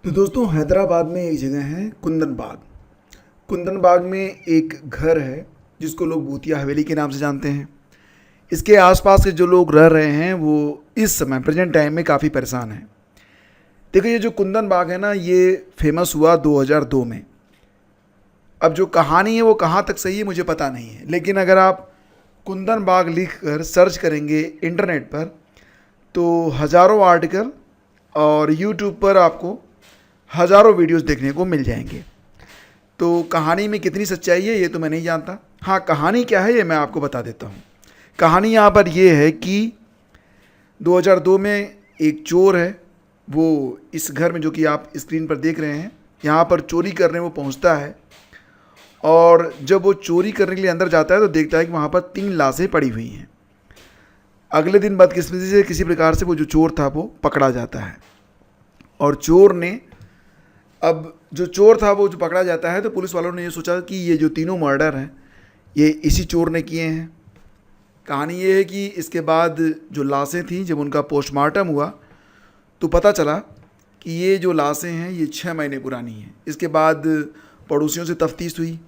तो दोस्तों हैदराबाद में एक जगह है कुंदन बाग। कुंदन बाग में एक घर है जिसको लोग भूतिया हवेली के नाम से जानते हैं। इसके आसपास के जो लोग रह रहे हैं वो इस समय प्रेजेंट टाइम में काफ़ी परेशान हैं। देखो, ये जो कुंदन बाग है ना, ये फेमस हुआ 2002 में। अब जो कहानी है वो कहाँ तक सही है मुझे पता नहीं है, लेकिन अगर आप कुंदन बाग लिख कर सर्च करेंगे इंटरनेट पर तो हज़ारों आर्टिकल और यूट्यूब पर आपको हज़ारों वीडियोस देखने को मिल जाएंगे। तो कहानी में कितनी सच्चाई है ये तो मैं नहीं जानता। हाँ, कहानी क्या है ये मैं आपको बता देता हूँ। कहानी यहाँ पर ये है कि 2002 में एक चोर है, वो इस घर में जो कि आप स्क्रीन पर देख रहे हैं यहाँ पर चोरी करने वो पहुँचता है। और जब वो चोरी करने के लिए अंदर जाता है तो देखता है कि वहाँ पर 3 लाशें पड़ी हुई हैं। अगले दिन बदकिस्मती से किसी प्रकार से वो जो चोर था वो पकड़ा जाता है। और जो चोर था वो जो पकड़ा जाता है तो पुलिस वालों ने ये सोचा कि ये जो तीनों मर्डर हैं ये इसी चोर ने किए हैं। कहानी ये है कि इसके बाद जो लाशें थीं, जब उनका पोस्टमार्टम हुआ तो पता चला कि ये जो लाशें हैं ये 6 महीने पुरानी हैं। इसके बाद पड़ोसियों से तफ्तीश हुई।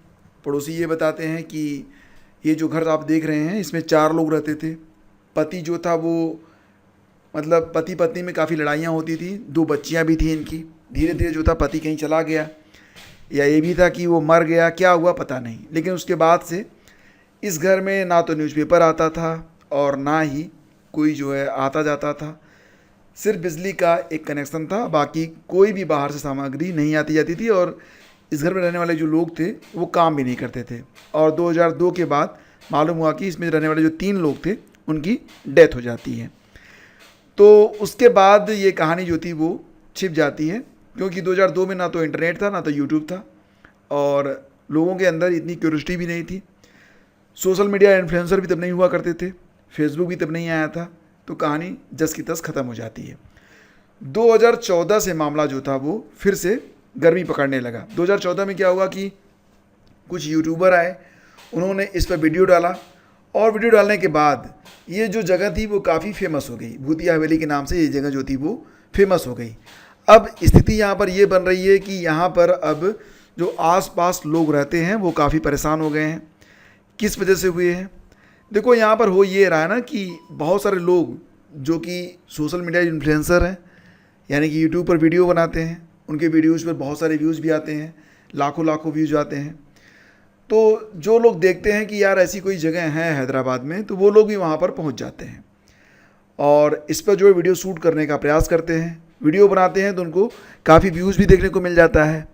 पड़ोसी ये बताते हैं कि ये जो घर आप देख रहे हैं इसमें 4 लोग रहते थे। पति जो था वो मतलब पति पत्नी में काफ़ी लड़ाइयाँ होती थी, 2 बच्चियाँ भी थी इनकी। धीरे धीरे जो था पति कहीं चला गया, या ये भी था कि वो मर गया, क्या हुआ पता नहीं। लेकिन उसके बाद से इस घर में ना तो न्यूज़पेपर आता था और ना ही कोई जो है आता जाता था। सिर्फ बिजली का एक कनेक्शन था, बाकी कोई भी बाहर से सामग्री नहीं आती जाती थी। और इस घर में रहने वाले जो लोग थे वो काम भी नहीं करते थे। और 2002 के बाद मालूम हुआ कि इसमें रहने वाले जो 3 लोग थे उनकी डेथ हो जाती है। तो उसके बाद ये कहानी जो थी वो छिप जाती है, क्योंकि 2002 में ना तो इंटरनेट था ना तो यूट्यूब था और लोगों के अंदर इतनी क्यूरियोसिटी भी नहीं थी। सोशल मीडिया इन्फ्लुएंसर भी तब नहीं हुआ करते थे, फेसबुक भी तब नहीं आया था। तो कहानी जस की तस ख़त्म हो जाती है। 2014 से मामला जो था वो फिर से गर्मी पकड़ने लगा। 2014 में क्या हुआ कि कुछ यूट्यूबर आए, उन्होंने इस पर वीडियो डाला और वीडियो डालने के बाद ये जो जगह थी वो काफ़ी फेमस हो गई। भूतिया हवेली के नाम से ये जगह जो थी वो फेमस हो गई। अब स्थिति यहाँ पर ये बन रही है कि यहाँ पर अब जो आसपास लोग रहते हैं वो काफ़ी परेशान हो गए हैं। किस वजह से हुए हैं? देखो, यहाँ पर हो ये रहा है ना कि बहुत सारे लोग जो कि सोशल मीडिया इन्फ्लुएंसर हैं, यानी कि यूट्यूब पर वीडियो बनाते हैं, उनके वीडियोज़ पर बहुत सारे व्यूज़ भी आते हैं, लाखों लाखों व्यूज़ आते हैं। तो जो लोग देखते हैं कि यार ऐसी कोई जगह है हैदराबाद में, तो वो लोग भी वहाँ पर पहुँच जाते हैं और इस पर जो है वीडियो शूट करने का प्रयास करते हैं, वीडियो बनाते हैं, तो उनको काफ़ी व्यूज़ भी देखने को मिल जाता है।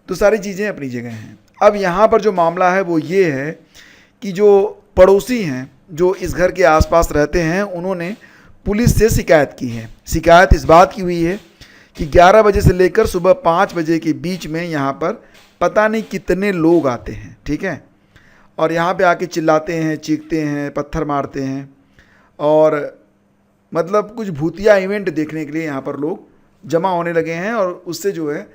तो सारी चीज़ें अपनी जगह हैं। अब यहाँ पर जो मामला है वो ये है कि जो पड़ोसी हैं जो इस घर के आसपास रहते हैं, उन्होंने पुलिस से शिकायत की है। शिकायत इस बात की हुई है कि 11 बजे से लेकर सुबह 5 बजे के बीच में यहाँ पर पता नहीं कितने लोग आते हैं, ठीक है, और यहाँ पे आके चिल्लाते हैं, चीखते हैं, पत्थर मारते हैं और मतलब कुछ भूतिया इवेंट देखने के लिए यहाँ पर लोग जमा होने लगे हैं। और उससे जो है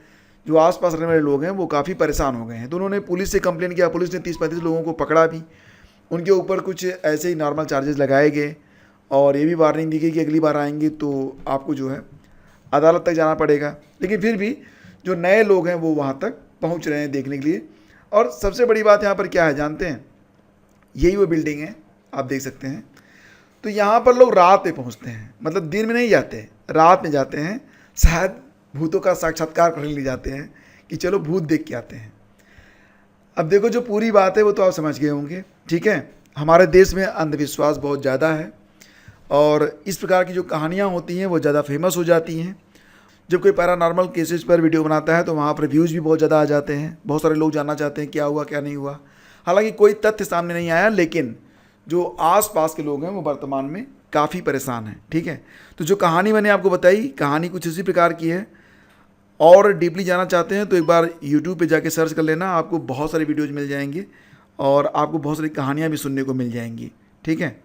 जो आसपास रहने वाले लोग हैं वो काफ़ी परेशान हो गए हैं। तो उन्होंने पुलिस से कंप्लेन किया। पुलिस ने 30-35 लोगों को पकड़ा भी। उनके ऊपर कुछ ऐसे ही नॉर्मल चार्जेस लगाए गए और ये भी वार्निंग दी गई कि अगली बार आएंगे तो आपको जो है अदालत तक जाना पड़ेगा। लेकिन फिर भी जो नए लोग हैं वो वहाँ तक पहुँच रहे हैं देखने के लिए। और सबसे बड़ी बात यहाँ पर क्या है जानते हैं? यही वो बिल्डिंग है, आप देख सकते हैं। तो यहाँ पर लोग रात में पहुँचते हैं, मतलब दिन में नहीं जाते, रात में जाते हैं। शायद भूतों का साक्षात्कार करने ले जाते हैं कि चलो भूत देख के आते हैं। अब देखो, जो पूरी बात है वो तो आप समझ गए होंगे, ठीक है। हमारे देश में अंधविश्वास बहुत ज़्यादा है और इस प्रकार की जो कहानियाँ होती हैं वो ज़्यादा फेमस हो जाती हैं। जब कोई पैरानॉर्मल केसेस पर वीडियो बनाता है तो वहाँ पर व्यूज़ भी बहुत ज़्यादा आ जाते हैं। बहुत सारे लोग जानना चाहते हैं क्या हुआ क्या नहीं हुआ। हालांकि कोई तथ्य सामने नहीं आया, लेकिन जो आस-पास के लोग हैं वो वर्तमान में काफ़ी परेशान हैं, ठीक है। तो जो कहानी मैंने आपको बताई, कहानी कुछ इसी प्रकार की है। और डीपली जानना चाहते हैं तो एक बार यूट्यूब पे जाके सर्च कर लेना, आपको बहुत सारे वीडियोज़ मिल जाएंगे और आपको बहुत सारी कहानियाँ भी सुनने को मिल जाएंगी, ठीक है।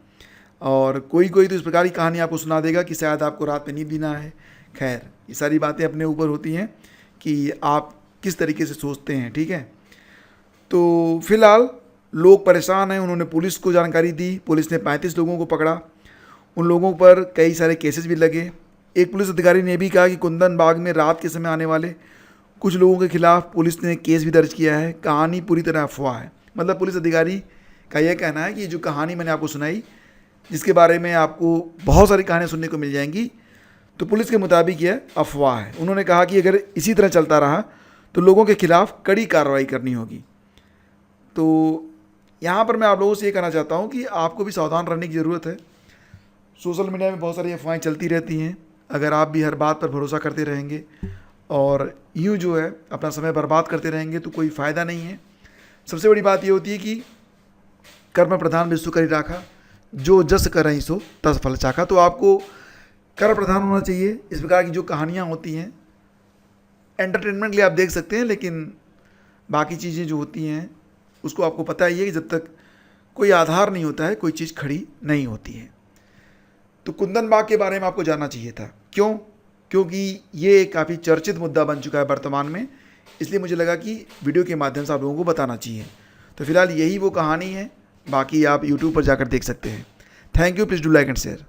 और कोई कोई तो इस प्रकार की कहानी आपको सुना देगा कि शायद आपको रात में नींद भी ना आए। खैर, ये सारी बातें अपने ऊपर होती हैं कि आप किस तरीके से सोचते हैं, ठीक है। तो फिलहाल लोग परेशान हैं। उन्होंने पुलिस को जानकारी दी। पुलिस ने 35 लोगों को पकड़ा। उन लोगों पर कई सारे केसेस भी लगे। एक पुलिस अधिकारी ने भी कहा कि कुंदन बाग में रात के समय आने वाले कुछ लोगों के खिलाफ पुलिस ने केस भी दर्ज किया है। कहानी पूरी तरह अफवाह है। मतलब पुलिस अधिकारी का यह कहना है कि जो कहानी मैंने आपको सुनाई, जिसके बारे में आपको बहुत सारी कहानियाँ सुनने को मिल जाएंगी, तो पुलिस के मुताबिक यह अफवाह है। उन्होंने कहा कि अगर इसी तरह चलता रहा तो लोगों के खिलाफ कड़ी कार्रवाई करनी होगी। तो यहाँ पर मैं आप लोगों से ये कहना चाहता हूँ कि आपको भी सावधान रहने की ज़रूरत है। सोशल मीडिया में बहुत सारी अफवाहें चलती रहती हैं। अगर आप भी हर बात पर भरोसा करते रहेंगे और यूँ जो है अपना समय बर्बाद करते रहेंगे तो कोई फ़ायदा नहीं है। सबसे बड़ी बात ये होती है कि कर्म प्रधान विश्व करी राखा, जो जस करहि सो तस फल चाखा। तो आपको कर्म प्रधान होना चाहिए। इस प्रकार की जो कहानियाँ होती हैं एंटरटेनमेंट के लिए आप देख सकते हैं, लेकिन बाकी चीज़ें जो होती हैं उसको आपको पता ही है कि जब तक कोई आधार नहीं होता है कोई चीज़ खड़ी नहीं होती है। तो कुंदन बाग के बारे में आपको जानना चाहिए था। क्यों? क्योंकि ये काफ़ी चर्चित मुद्दा बन चुका है वर्तमान में, इसलिए मुझे लगा कि वीडियो के माध्यम से आप लोगों को बताना चाहिए। तो फिलहाल यही वो कहानी है, बाकी आप यूट्यूब पर जाकर देख सकते हैं। Thank you. Please do like and share.